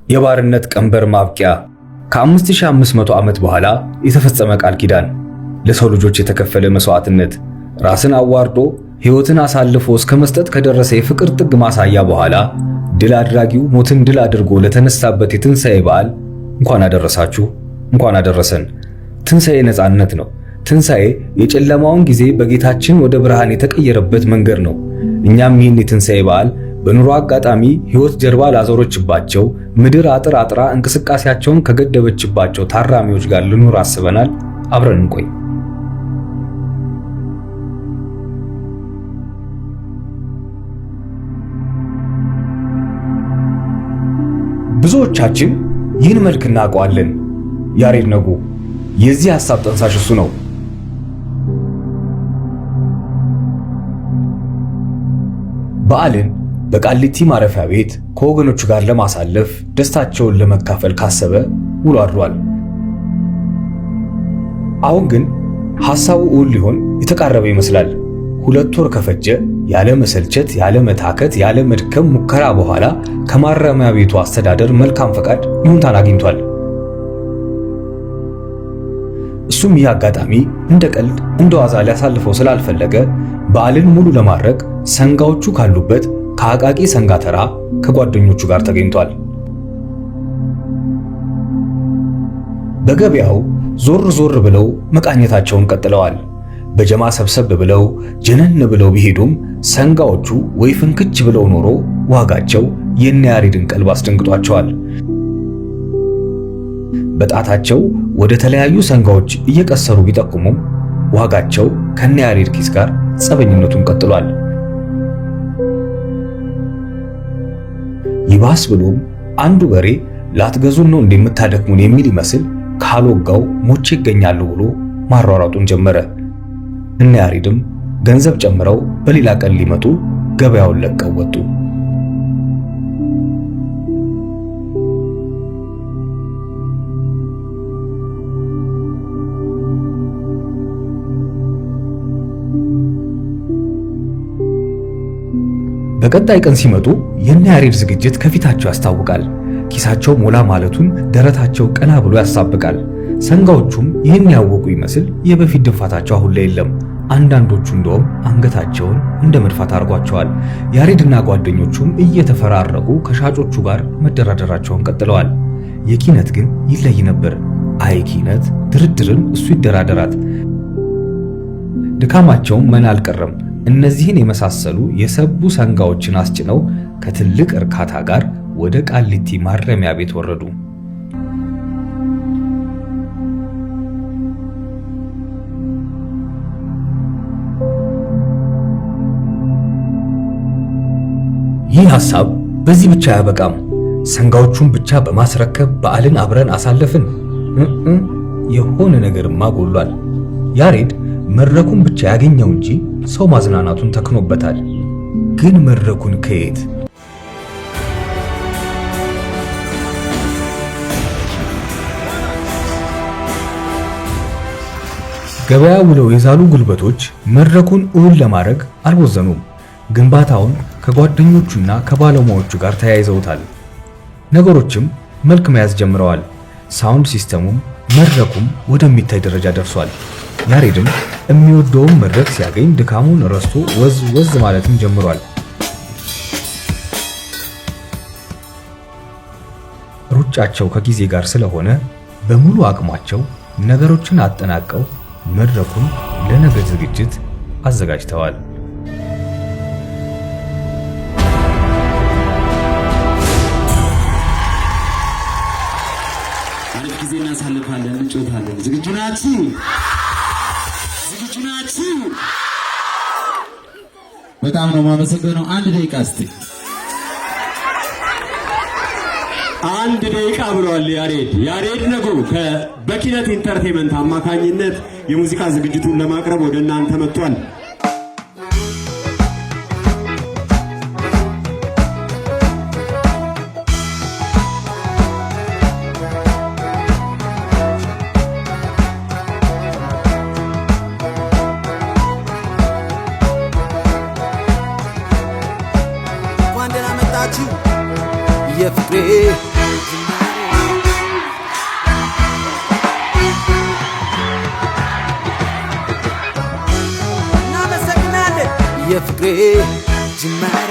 የባርነት ቀንበር ማብቂያ፣ ከ5500 ዓመት በኋላ የተፈጸመ ቃል ኪዳን፣ ለሰው ልጆች የተከፈለ መስዋዕትነት፣ ራስን አዋርዶ ሕይወትን አሳልፎ እስከ መስጠት ከደረሰ የፍቅር ጥግ ማሳያ በኋላ ድል አድራጊው ሞትን ድል አድርጎ ለተነሳበት የትንሣኤ በዓል እንኳን አደረሳችሁ፣ እንኳን አደረሰን። ትንሣኤ ነፃነት ነው። ትንሣኤ የጨለማውን ጊዜ በጌታችን ወደ ብርሃን የተቀየረበት መንገድ ነው። እኛም ይህን የትንሣኤ በዓል በኑሮ አጋጣሚ ሕይወት ጀርባ ላዞረችባቸው፣ ምድር አጥር አጥራ እንቅስቃሴያቸውን ከገደበችባቸው ታራሚዎች ጋር ልኑር አስበናል። አብረን እንቆይ። ብዙዎቻችን ይህን መልክ እናውቀዋለን። ያሬድ ነጉ የዚህ ሐሳብ ጠንሳሽ እሱ ነው። በዓልን በቃሊቲ ማረፊያ ቤት ከወገኖቹ ጋር ለማሳለፍ ደስታቸውን ለመካፈል ካሰበ ውሎ አድሯል። አሁን ግን ሐሳቡ እውን ሊሆን የተቃረበ ይመስላል። 2 ወር ከፈጀ ያለ መሰልቸት፣ ያለ መታከት፣ ያለ መድከም ሙከራ በኋላ ከማረሚያ ቤቱ አስተዳደር መልካም ፈቃድ ይሁንታን አግኝቷል። እሱም ይህ አጋጣሚ እንደ ቀልድ እንደ ዋዛ ሊያሳልፈው ስላልፈለገ በዓልን ሙሉ ለማድረግ ሰንጋዎቹ ካሉበት ከአቃቂ ሰንጋ ተራ ከጓደኞቹ ጋር ተገኝቷል። በገበያው ዞር ዞር ብለው መቃኘታቸውን ቀጥለዋል። በጀማ ሰብሰብ ብለው ጀነን ብለው ቢሄዱም ሰንጋዎቹ ወይ ፍንክች ብለው ኖሮ ዋጋቸው የነ ያሬድን ቀልብ አስደንግጧቸዋል። በጣታቸው ወደ ተለያዩ ሰንጋዎች እየቀሰሩ ቢጠቁሙም ዋጋቸው ከነ ያሬድ ኪስ ጋር ጸበኝነቱን ቀጥሏል። ይባስ ብሎም አንዱ በሬ ላትገዙን ነው እንደምታደክሙን የሚል ይመስል ካልወጋው ሞቼ ይገኛሉ ብሎ ማሯሯጡን ጀመረ። እነ ያሬድም ገንዘብ ጨምረው በሌላ ቀን ሊመጡ ገበያውን ለቀው ወጡ። በቀጣይ ቀን ሲመጡ የነ ያሬድ ዝግጅት ከፊታቸው ያስታውቃል። ኪሳቸው ሞላ ማለቱን ደረታቸው ቀና ብሎ ያሳብቃል። ሰንጋዎቹም ይህን ያወቁ ይመስል የበፊት ድንፋታቸው አሁን ላይ የለም። አንዳንዶቹ እንደውም አንገታቸውን እንደ መድፋት አድርጓቸዋል። ያሬድና ጓደኞቹም እየተፈራረቁ ከሻጮቹ ጋር መደራደራቸውን ቀጥለዋል። የኪነት ግን ይለይ ነበር። አይ ኪነት ድርድርን እሱ ይደራደራት። ድካማቸውም መና አልቀረም። እነዚህን የመሳሰሉ የሰቡ ሰንጋዎችን አስጭነው ከትልቅ እርካታ ጋር ወደ ቃሊቲ ማረሚያ ቤት ወረዱ። ይህ ሐሳብ በዚህ ብቻ አያበቃም። ሰንጋዎቹን ብቻ በማስረከብ በዓልን አብረን አሳለፍን? የሆነ ነገርማ ጎሏል። ያሬድ መድረኩን ብቻ ያገኘው እንጂ ሰው ማዝናናቱን ተክኖበታል። ግን መድረኩን ከየት? ገበያ ውለው የዛሉ ጉልበቶች መድረኩን እውን ለማድረግ አልቦዘኑም። ግንባታውን ከጓደኞቹና ከባለሙያዎቹ ጋር ተያይዘውታል። ነገሮችም መልክ መያዝ ጀምረዋል። ሳውንድ ሲስተሙም መድረኩም ወደሚታይ ደረጃ ደርሷል። ያሬድም የሚወደውን መድረክ ሲያገኝ ድካሙን ረስቶ ወዝ ወዝ ማለትም ጀምሯል። ሩጫቸው ከጊዜ ጋር ስለሆነ በሙሉ አቅማቸው ነገሮችን አጠናቀው መድረኩን ለነገ ዝግጅት አዘጋጅተዋል። አሪፍ ጊዜ እናሳልፋለን፣ እንጫወታለን። ዝግጁ ናችሁ? ዝግጁ ናችሁ? በጣም ነው የማመሰግነው። 1 ደቂቃ እስቲ 1 ደቂቃ ብሏል ያሬድ ነጉ በኪነት ኢንተርቴይመንት አማካኝነት የሙዚቃ ዝግጅቱን ለማቅረብ ወደ እናንተ መጥቷል። የፍቅሬ የፍቅሬ ጅማሬ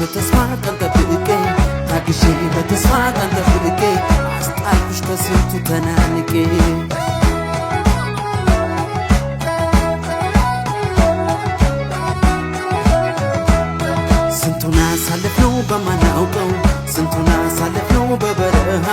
በተስፋ ጠብቄ ታግሼ በተስፋ ጠብቄ አስጣልኩሽ ከስንቱ ተናንቄ ስንቱን አሳለፍነው በማናውቀው ስንቱን አሳለፍነው በበረሃ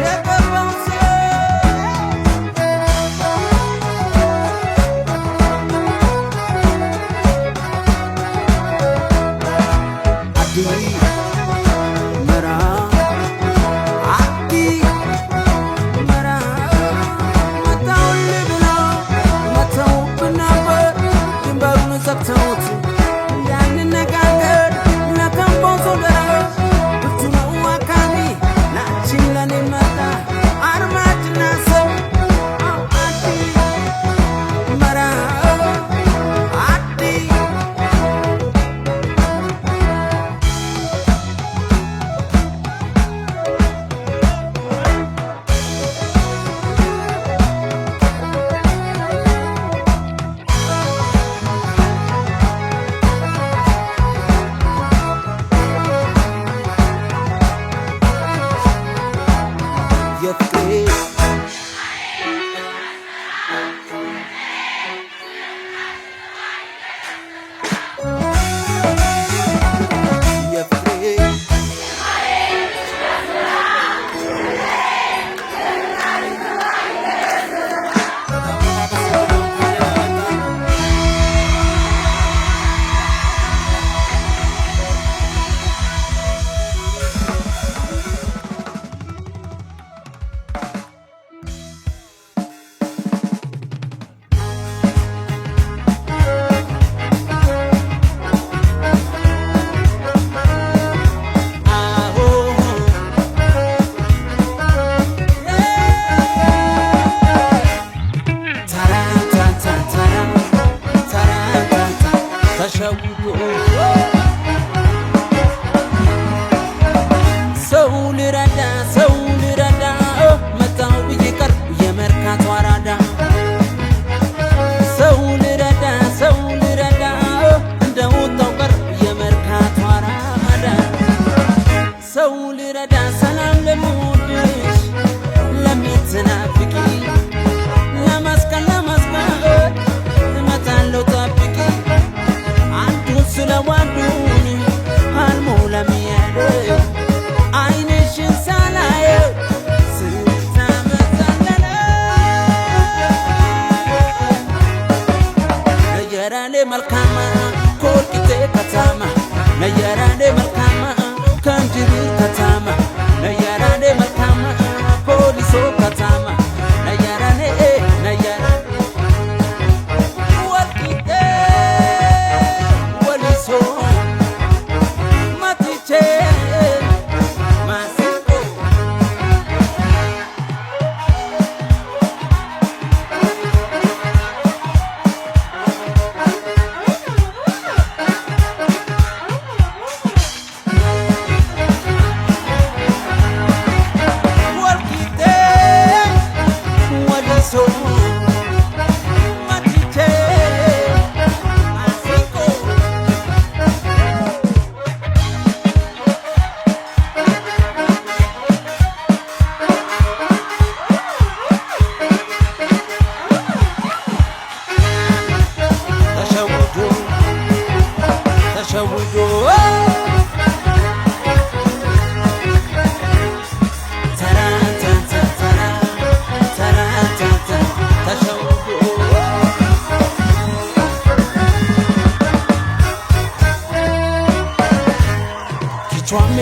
የቀረው I'm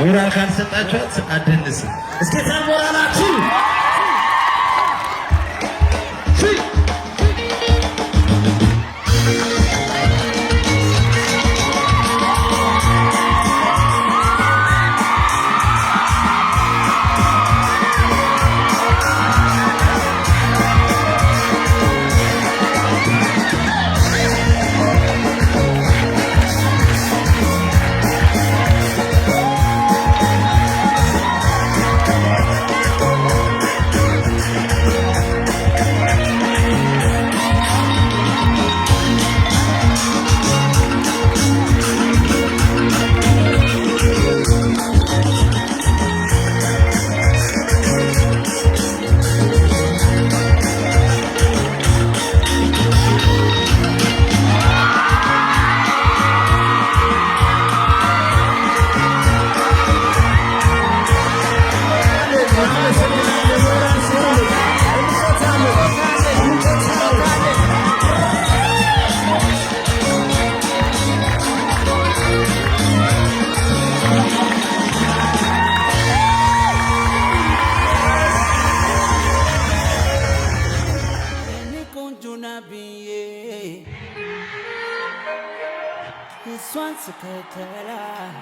ሞራል ካልሰጣችኋት አደንስ እስከ ታሞራላችሁ እሷን ስከተላት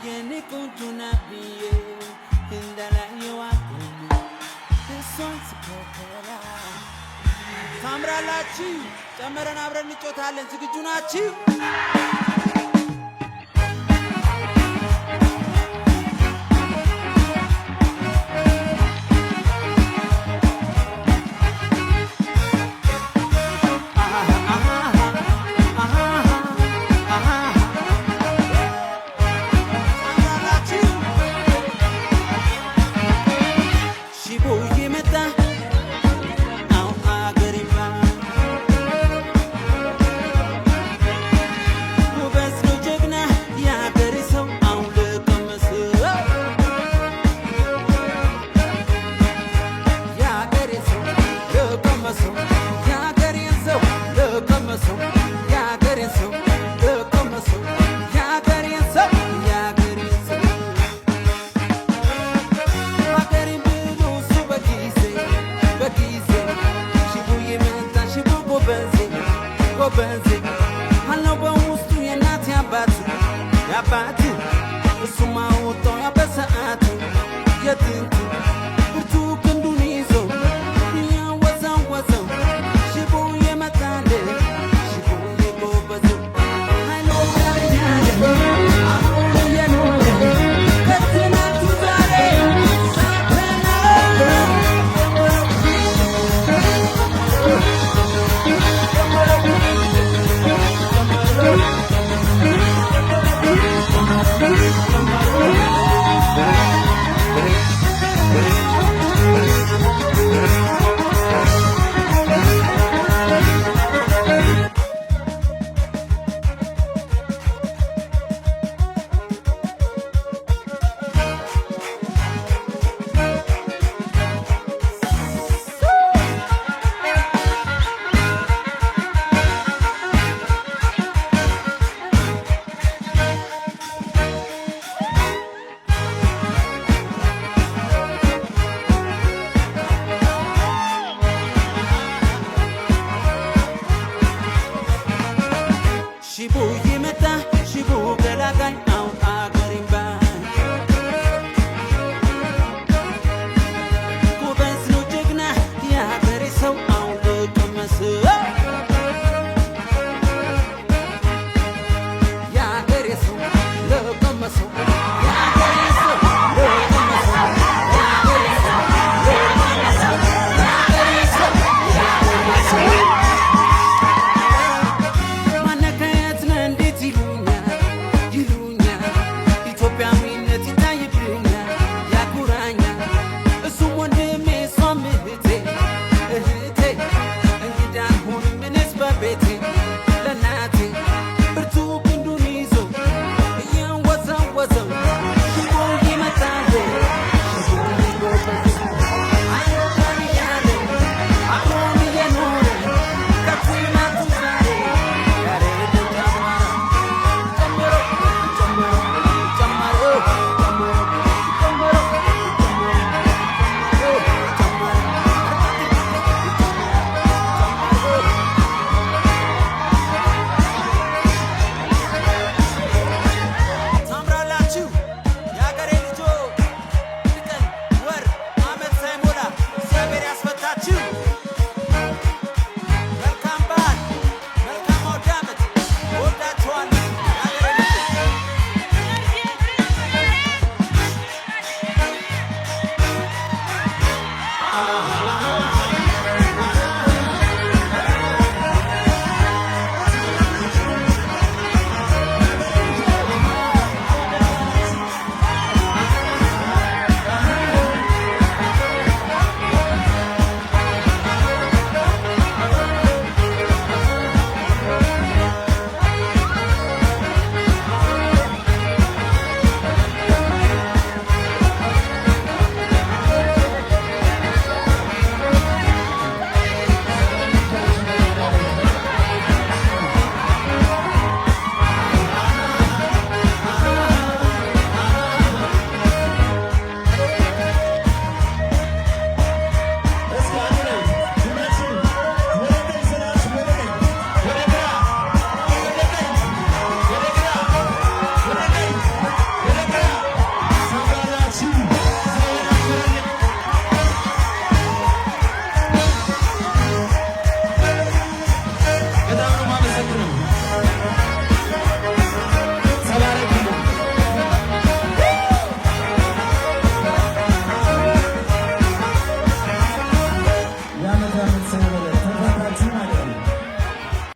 የኔ ቆንጆ ናት ብዬ እንዳላየኋት እሷን ስከተላት ታምራላችሁ። ጨመረን አብረን እንጮታለን። ዝግጁ ናችሁ? Shibu yimeta, shibu galagai, au agarimba.